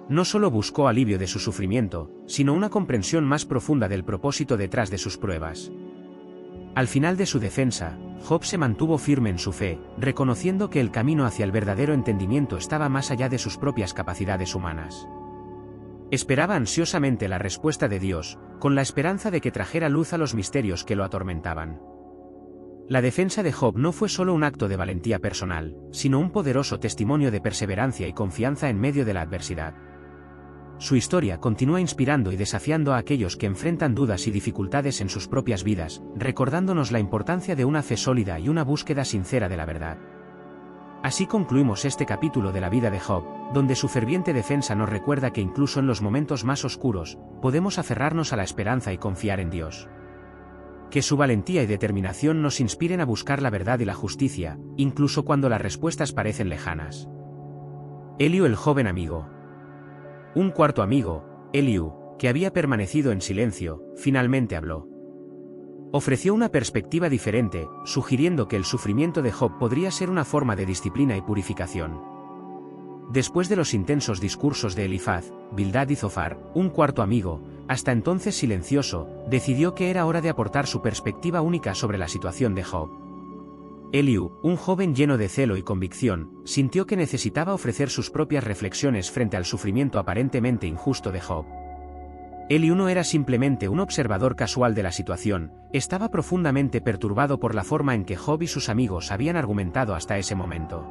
A: No solo buscó alivio de su sufrimiento, sino una comprensión más profunda del propósito detrás de sus pruebas. Al final de su defensa, Job se mantuvo firme en su fe, reconociendo que el camino hacia el verdadero entendimiento estaba más allá de sus propias capacidades humanas. Esperaba ansiosamente la respuesta de Dios, con la esperanza de que trajera luz a los misterios que lo atormentaban. La defensa de Job no fue solo un acto de valentía personal, sino un poderoso testimonio de perseverancia y confianza en medio de la adversidad. Su historia continúa inspirando y desafiando a aquellos que enfrentan dudas y dificultades en sus propias vidas, recordándonos la importancia de una fe sólida y una búsqueda sincera de la verdad. Así concluimos este capítulo de la vida de Job, donde su ferviente defensa nos recuerda que incluso en los momentos más oscuros, podemos aferrarnos a la esperanza y confiar en Dios. Que su valentía y determinación nos inspiren a buscar la verdad y la justicia, incluso cuando las respuestas parecen lejanas. Eliú, el joven amigo. Un cuarto amigo, Eliú, que había permanecido en silencio, finalmente habló. Ofreció una perspectiva diferente, sugiriendo que el sufrimiento de Job podría ser una forma de disciplina y purificación. Después de los intensos discursos de Elifaz, Bildad y Zofar, un cuarto amigo, hasta entonces silencioso, decidió que era hora de aportar su perspectiva única sobre la situación de Job. Eliú, un joven lleno de celo y convicción, sintió que necesitaba ofrecer sus propias reflexiones frente al sufrimiento aparentemente injusto de Job. Eliú no era simplemente un observador casual de la situación, estaba profundamente perturbado por la forma en que Job y sus amigos habían argumentado hasta ese momento.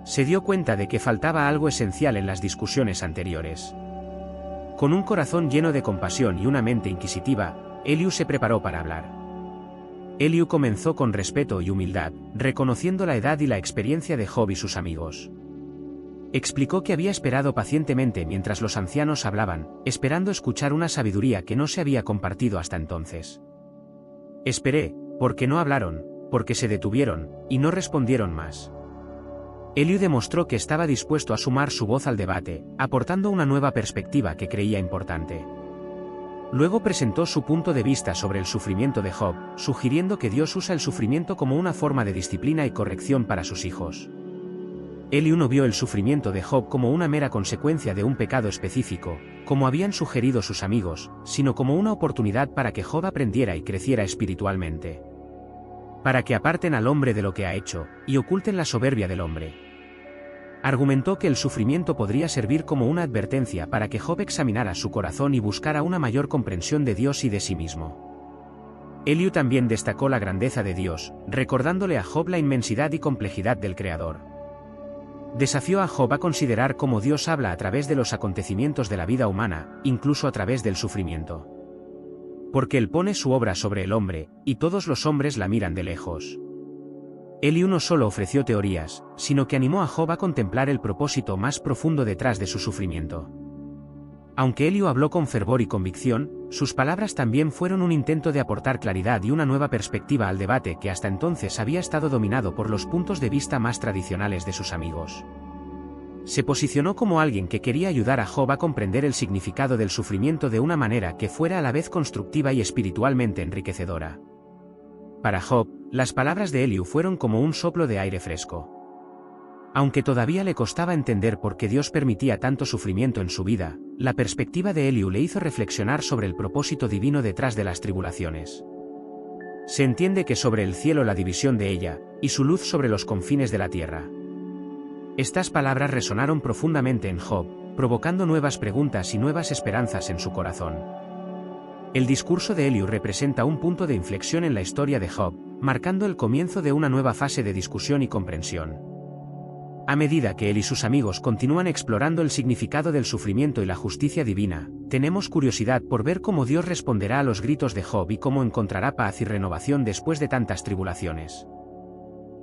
A: Se dio cuenta de que faltaba algo esencial en las discusiones anteriores. Con un corazón lleno de compasión y una mente inquisitiva, Eliú se preparó para hablar. Eliú comenzó con respeto y humildad, reconociendo la edad y la experiencia de Job y sus amigos. Explicó que había esperado pacientemente mientras los ancianos hablaban, esperando escuchar una sabiduría que no se había compartido hasta entonces. Esperé, porque no hablaron, porque se detuvieron, y no respondieron más. Eliú demostró que estaba dispuesto a sumar su voz al debate, aportando una nueva perspectiva que creía importante. Luego presentó su punto de vista sobre el sufrimiento de Job, sugiriendo que Dios usa el sufrimiento como una forma de disciplina y corrección para sus hijos. Eliú no vio el sufrimiento de Job como una mera consecuencia de un pecado específico, como habían sugerido sus amigos, sino como una oportunidad para que Job aprendiera y creciera espiritualmente. Para que aparten al hombre de lo que ha hecho, y oculten la soberbia del hombre. Argumentó que el sufrimiento podría servir como una advertencia para que Job examinara su corazón y buscara una mayor comprensión de Dios y de sí mismo. Eliú también destacó la grandeza de Dios, recordándole a Job la inmensidad y complejidad del Creador. Desafió a Job a considerar cómo Dios habla a través de los acontecimientos de la vida humana, incluso a través del sufrimiento. Porque Él pone su obra sobre el hombre, y todos los hombres la miran de lejos. Eliú no solo ofreció teorías, sino que animó a Job a contemplar el propósito más profundo detrás de su sufrimiento. Aunque Eliú habló con fervor y convicción, sus palabras también fueron un intento de aportar claridad y una nueva perspectiva al debate que hasta entonces había estado dominado por los puntos de vista más tradicionales de sus amigos. Se posicionó como alguien que quería ayudar a Job a comprender el significado del sufrimiento de una manera que fuera a la vez constructiva y espiritualmente enriquecedora. Para Job, las palabras de Eliú fueron como un soplo de aire fresco. Aunque todavía le costaba entender por qué Dios permitía tanto sufrimiento en su vida, la perspectiva de Eliú le hizo reflexionar sobre el propósito divino detrás de las tribulaciones. Se entiende que sobre el cielo la división de ella, y su luz sobre los confines de la tierra. Estas palabras resonaron profundamente en Job, provocando nuevas preguntas y nuevas esperanzas en su corazón. El discurso de Eliú representa un punto de inflexión en la historia de Job, marcando el comienzo de una nueva fase de discusión y comprensión. A medida que él y sus amigos continúan explorando el significado del sufrimiento y la justicia divina, tenemos curiosidad por ver cómo Dios responderá a los gritos de Job y cómo encontrará paz y renovación después de tantas tribulaciones.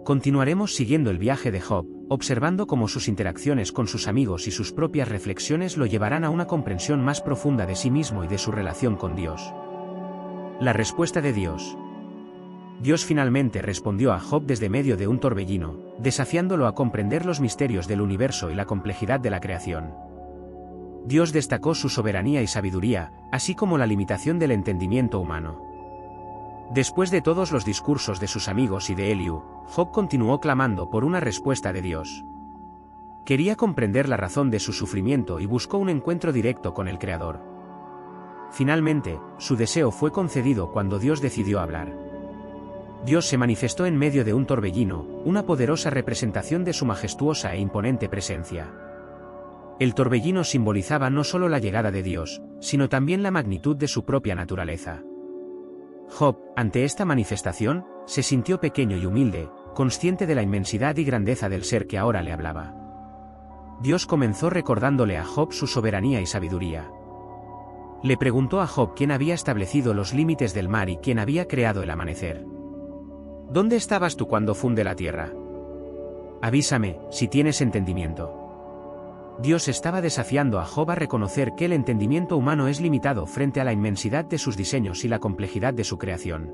A: Continuaremos siguiendo el viaje de Job, observando cómo sus interacciones con sus amigos y sus propias reflexiones lo llevarán a una comprensión más profunda de sí mismo y de su relación con Dios. La respuesta de Dios. Dios finalmente respondió a Job desde medio de un torbellino, desafiándolo a comprender los misterios del universo y la complejidad de la creación. Dios destacó su soberanía y sabiduría, así como la limitación del entendimiento humano. Después de todos los discursos de sus amigos y de Eliú, Job continuó clamando por una respuesta de Dios. Quería comprender la razón de su sufrimiento y buscó un encuentro directo con el Creador. Finalmente, su deseo fue concedido cuando Dios decidió hablar. Dios se manifestó en medio de un torbellino, una poderosa representación de su majestuosa e imponente presencia. El torbellino simbolizaba no solo la llegada de Dios, sino también la magnitud de su propia naturaleza. Job, ante esta manifestación, se sintió pequeño y humilde, consciente de la inmensidad y grandeza del ser que ahora le hablaba. Dios comenzó recordándole a Job su soberanía y sabiduría. Le preguntó a Job quién había establecido los límites del mar y quién había creado el amanecer. ¿Dónde estabas tú cuando funde la tierra? Avísame, si tienes entendimiento. Dios estaba desafiando a Job a reconocer que el entendimiento humano es limitado frente a la inmensidad de sus diseños y la complejidad de su creación.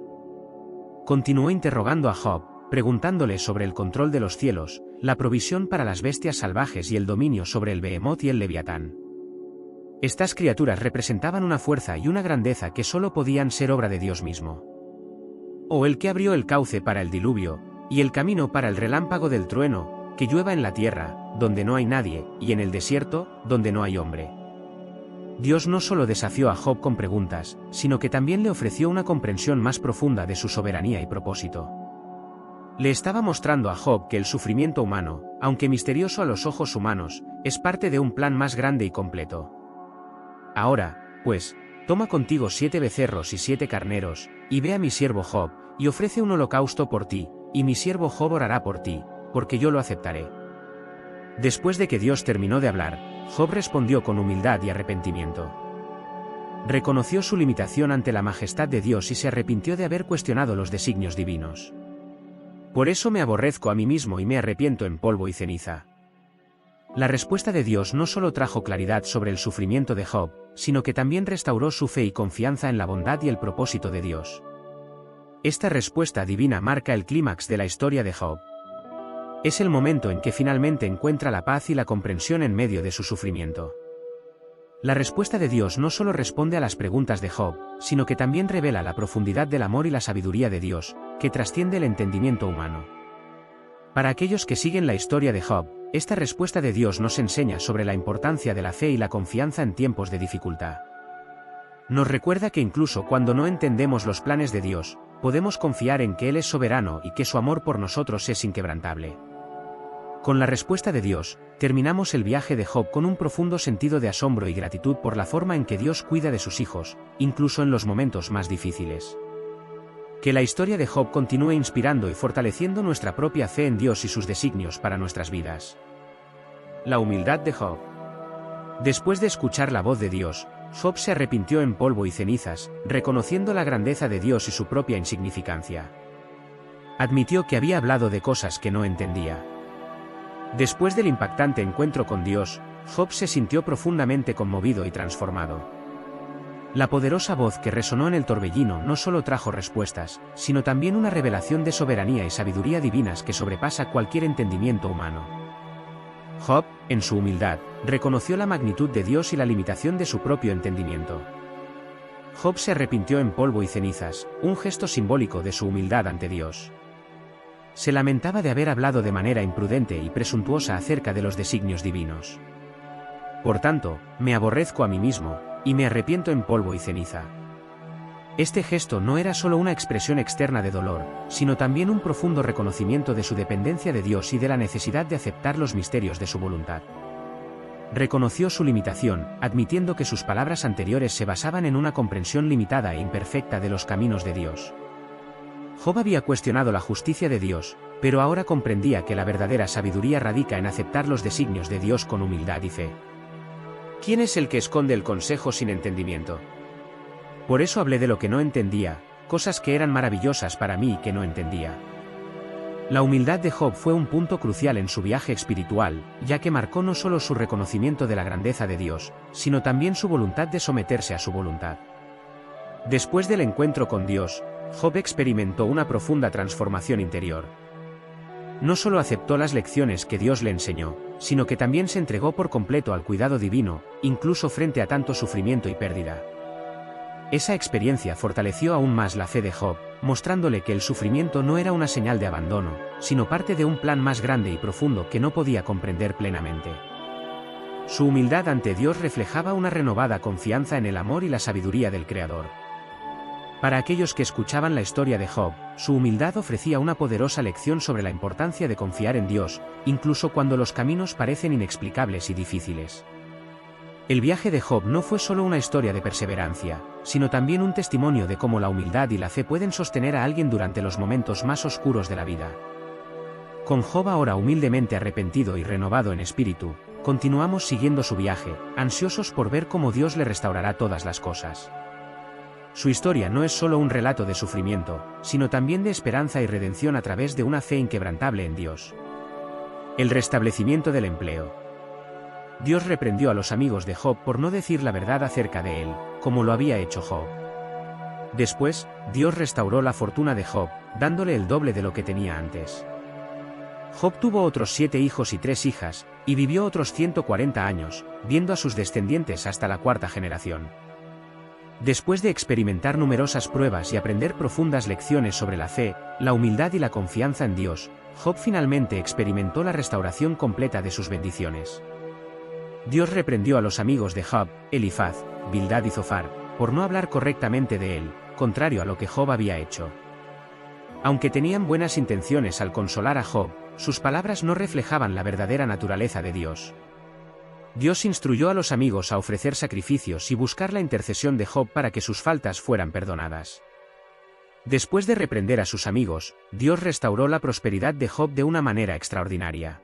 A: Continuó interrogando a Job, preguntándole sobre el control de los cielos, la provisión para las bestias salvajes y el dominio sobre el Behemoth y el Leviatán. Estas criaturas representaban una fuerza y una grandeza que solo podían ser obra de Dios mismo. O el que abrió el cauce para el diluvio, y el camino para el relámpago del trueno, que llueva en la tierra, donde no hay nadie, y en el desierto, donde no hay hombre. Dios no solo desafió a Job con preguntas, sino que también le ofreció una comprensión más profunda de su soberanía y propósito. Le estaba mostrando a Job que el sufrimiento humano, aunque misterioso a los ojos humanos, es parte de un plan más grande y completo. Ahora, pues, toma contigo 7 becerros y 7 carneros, y ve a mi siervo Job, y ofrece un holocausto por ti, y mi siervo Job orará por ti, porque yo lo aceptaré. Después de que Dios terminó de hablar, Job respondió con humildad y arrepentimiento. Reconoció su limitación ante la majestad de Dios y se arrepintió de haber cuestionado los designios divinos. Por eso me aborrezco a mí mismo y me arrepiento en polvo y ceniza. La respuesta de Dios no solo trajo claridad sobre el sufrimiento de Job, sino que también restauró su fe y confianza en la bondad y el propósito de Dios. Esta respuesta divina marca el clímax de la historia de Job. Es el momento en que finalmente encuentra la paz y la comprensión en medio de su sufrimiento. La respuesta de Dios no solo responde a las preguntas de Job, sino que también revela la profundidad del amor y la sabiduría de Dios, que trasciende el entendimiento humano. Para aquellos que siguen la historia de Job, esta respuesta de Dios nos enseña sobre la importancia de la fe y la confianza en tiempos de dificultad. Nos recuerda que incluso cuando no entendemos los planes de Dios, podemos confiar en que Él es soberano y que su amor por nosotros es inquebrantable. Con la respuesta de Dios, terminamos el viaje de Job con un profundo sentido de asombro y gratitud por la forma en que Dios cuida de sus hijos, incluso en los momentos más difíciles. Que la historia de Job continúe inspirando y fortaleciendo nuestra propia fe en Dios y sus designios para nuestras vidas. La humildad de Job. Después de escuchar la voz de Dios, Job se arrepintió en polvo y cenizas, reconociendo la grandeza de Dios y su propia insignificancia. Admitió que había hablado de cosas que no entendía. Después del impactante encuentro con Dios, Job se sintió profundamente conmovido y transformado. La poderosa voz que resonó en el torbellino no solo trajo respuestas, sino también una revelación de soberanía y sabiduría divinas que sobrepasa cualquier entendimiento humano. Job, en su humildad, reconoció la magnitud de Dios y la limitación de su propio entendimiento. Job se arrepintió en polvo y cenizas, un gesto simbólico de su humildad ante Dios. Se lamentaba de haber hablado de manera imprudente y presuntuosa acerca de los designios divinos. Por tanto, me aborrezco a mí mismo, y me arrepiento en polvo y ceniza. Este gesto no era solo una expresión externa de dolor, sino también un profundo reconocimiento de su dependencia de Dios y de la necesidad de aceptar los misterios de su voluntad. Reconoció su limitación, admitiendo que sus palabras anteriores se basaban en una comprensión limitada e imperfecta de los caminos de Dios. Job había cuestionado la justicia de Dios, pero ahora comprendía que la verdadera sabiduría radica en aceptar los designios de Dios con humildad y fe. ¿Quién es el que esconde el consejo sin entendimiento? Por eso hablé de lo que no entendía, cosas que eran maravillosas para mí y que no entendía. La humildad de Job fue un punto crucial en su viaje espiritual, ya que marcó no solo su reconocimiento de la grandeza de Dios, sino también su voluntad de someterse a su voluntad. Después del encuentro con Dios, Job experimentó una profunda transformación interior. No solo aceptó las lecciones que Dios le enseñó, sino que también se entregó por completo al cuidado divino, incluso frente a tanto sufrimiento y pérdida. Esa experiencia fortaleció aún más la fe de Job, mostrándole que el sufrimiento no era una señal de abandono, sino parte de un plan más grande y profundo que no podía comprender plenamente. Su humildad ante Dios reflejaba una renovada confianza en el amor y la sabiduría del Creador. Para aquellos que escuchaban la historia de Job, su humildad ofrecía una poderosa lección sobre la importancia de confiar en Dios, incluso cuando los caminos parecen inexplicables y difíciles. El viaje de Job no fue solo una historia de perseverancia, sino también un testimonio de cómo la humildad y la fe pueden sostener a alguien durante los momentos más oscuros de la vida. Con Job ahora humildemente arrepentido y renovado en espíritu, continuamos siguiendo su viaje, ansiosos por ver cómo Dios le restaurará todas las cosas. Su historia no es solo un relato de sufrimiento, sino también de esperanza y redención a través de una fe inquebrantable en Dios. El restablecimiento del empleo. Dios reprendió a los amigos de Job por no decir la verdad acerca de él, como lo había hecho Job. Después, Dios restauró la fortuna de Job, dándole el doble de lo que tenía antes. Job tuvo otros 7 hijos y 3 hijas, y vivió otros 140 años, viendo a sus descendientes hasta la 4ª generación. Después de experimentar numerosas pruebas y aprender profundas lecciones sobre la fe, la humildad y la confianza en Dios, Job finalmente experimentó la restauración completa de sus bendiciones. Dios reprendió a los amigos de Job, Elifaz, Bildad y Zofar, por no hablar correctamente de él, contrario a lo que Job había hecho. Aunque tenían buenas intenciones al consolar a Job, sus palabras no reflejaban la verdadera naturaleza de Dios. Dios instruyó a los amigos a ofrecer sacrificios y buscar la intercesión de Job para que sus faltas fueran perdonadas. Después de reprender a sus amigos, Dios restauró la prosperidad de Job de una manera extraordinaria.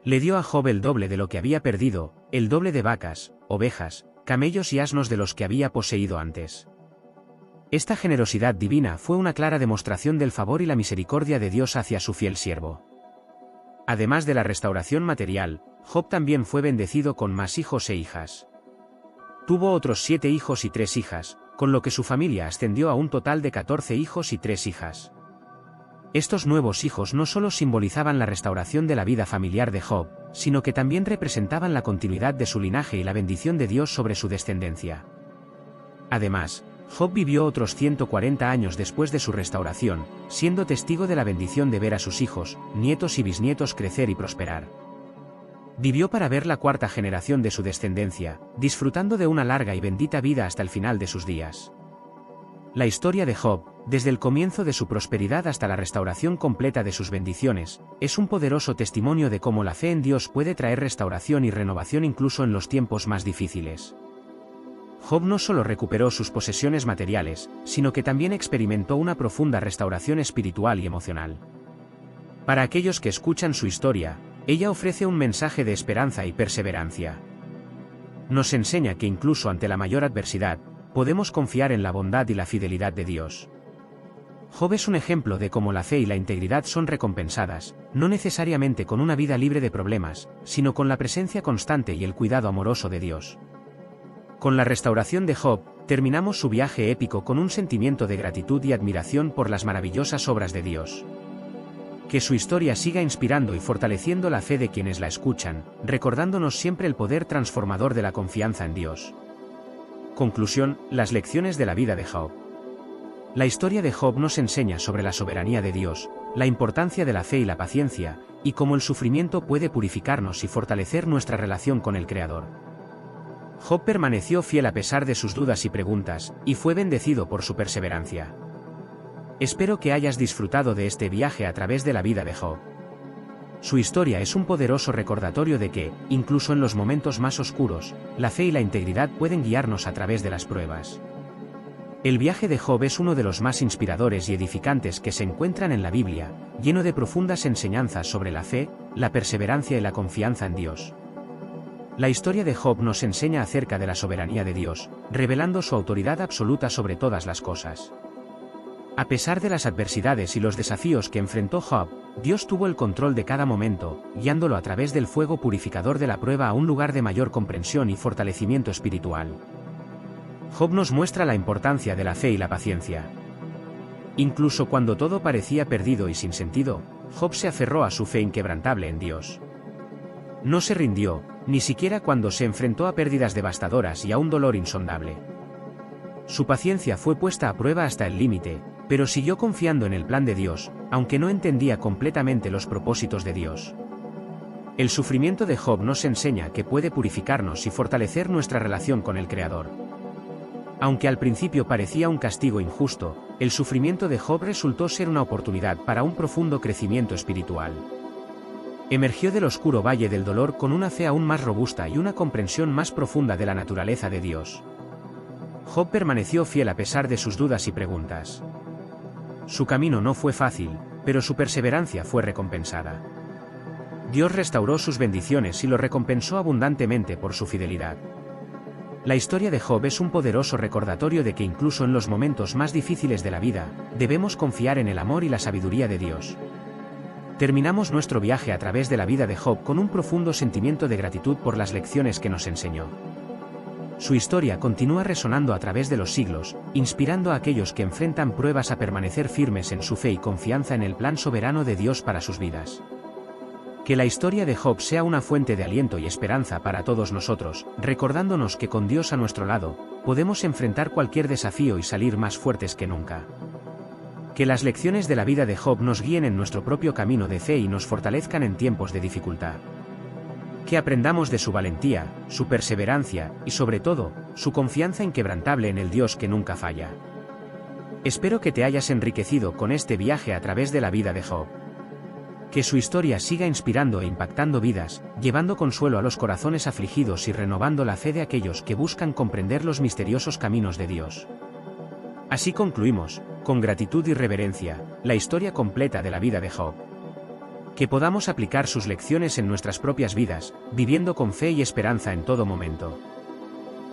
A: Le dio a Job el doble de lo que había perdido, el doble de vacas, ovejas, camellos y asnos de los que había poseído antes. Esta generosidad divina fue una clara demostración del favor y la misericordia de Dios hacia su fiel siervo. Además de la restauración material, Job también fue bendecido con más hijos e hijas. Tuvo otros 7 hijos y 3 hijas, con lo que su familia ascendió a un total de 14 hijos y 3 hijas. Estos nuevos hijos no solo simbolizaban la restauración de la vida familiar de Job, sino que también representaban la continuidad de su linaje y la bendición de Dios sobre su descendencia. Además, Job vivió otros 140 años después de su restauración, siendo testigo de la bendición de ver a sus hijos, nietos y bisnietos crecer y prosperar. Vivió para ver la 4ª generación de su descendencia, disfrutando de una larga y bendita vida hasta el final de sus días. La historia de Job, desde el comienzo de su prosperidad hasta la restauración completa de sus bendiciones, es un poderoso testimonio de cómo la fe en Dios puede traer restauración y renovación incluso en los tiempos más difíciles. Job no solo recuperó sus posesiones materiales, sino que también experimentó una profunda restauración espiritual y emocional. Para aquellos que escuchan su historia, ella ofrece un mensaje de esperanza y perseverancia. Nos enseña que incluso ante la mayor adversidad, podemos confiar en la bondad y la fidelidad de Dios. Job es un ejemplo de cómo la fe y la integridad son recompensadas, no necesariamente con una vida libre de problemas, sino con la presencia constante y el cuidado amoroso de Dios. Con la restauración de Job, terminamos su viaje épico con un sentimiento de gratitud y admiración por las maravillosas obras de Dios. Que su historia siga inspirando y fortaleciendo la fe de quienes la escuchan, recordándonos siempre el poder transformador de la confianza en Dios. Conclusión: las lecciones de la vida de Job. La historia de Job nos enseña sobre la soberanía de Dios, la importancia de la fe y la paciencia, y cómo el sufrimiento puede purificarnos y fortalecer nuestra relación con el Creador. Job permaneció fiel a pesar de sus dudas y preguntas, y fue bendecido por su perseverancia. Espero que hayas disfrutado de este viaje a través de la vida de Job. Su historia es un poderoso recordatorio de que, incluso en los momentos más oscuros, la fe y la integridad pueden guiarnos a través de las pruebas. El viaje de Job es uno de los más inspiradores y edificantes que se encuentran en la Biblia, lleno de profundas enseñanzas sobre la fe, la perseverancia y la confianza en Dios. La historia de Job nos enseña acerca de la soberanía de Dios, revelando su autoridad absoluta sobre todas las cosas. A pesar de las adversidades y los desafíos que enfrentó Job, Dios tuvo el control de cada momento, guiándolo a través del fuego purificador de la prueba a un lugar de mayor comprensión y fortalecimiento espiritual. Job nos muestra la importancia de la fe y la paciencia. Incluso cuando todo parecía perdido y sin sentido, Job se aferró a su fe inquebrantable en Dios. No se rindió, ni siquiera cuando se enfrentó a pérdidas devastadoras y a un dolor insondable. Su paciencia fue puesta a prueba hasta el límite, pero siguió confiando en el plan de Dios, aunque no entendía completamente los propósitos de Dios. El sufrimiento de Job nos enseña que puede purificarnos y fortalecer nuestra relación con el Creador. Aunque al principio parecía un castigo injusto, el sufrimiento de Job resultó ser una oportunidad para un profundo crecimiento espiritual. Emergió del oscuro valle del dolor con una fe aún más robusta y una comprensión más profunda de la naturaleza de Dios. Job permaneció fiel a pesar de sus dudas y preguntas. Su camino no fue fácil, pero su perseverancia fue recompensada. Dios restauró sus bendiciones y lo recompensó abundantemente por su fidelidad. La historia de Job es un poderoso recordatorio de que incluso en los momentos más difíciles de la vida, debemos confiar en el amor y la sabiduría de Dios. Terminamos nuestro viaje a través de la vida de Job con un profundo sentimiento de gratitud por las lecciones que nos enseñó. Su historia continúa resonando a través de los siglos, inspirando a aquellos que enfrentan pruebas a permanecer firmes en su fe y confianza en el plan soberano de Dios para sus vidas. Que la historia de Job sea una fuente de aliento y esperanza para todos nosotros, recordándonos que con Dios a nuestro lado, podemos enfrentar cualquier desafío y salir más fuertes que nunca. Que las lecciones de la vida de Job nos guíen en nuestro propio camino de fe y nos fortalezcan en tiempos de dificultad. Que aprendamos de su valentía, su perseverancia y sobre todo, su confianza inquebrantable en el Dios que nunca falla. Espero que te hayas enriquecido con este viaje a través de la vida de Job. Que su historia siga inspirando e impactando vidas, llevando consuelo a los corazones afligidos y renovando la fe de aquellos que buscan comprender los misteriosos caminos de Dios. Así concluimos, con gratitud y reverencia, la historia completa de la vida de Job. Que podamos aplicar sus lecciones en nuestras propias vidas, viviendo con fe y esperanza en todo momento.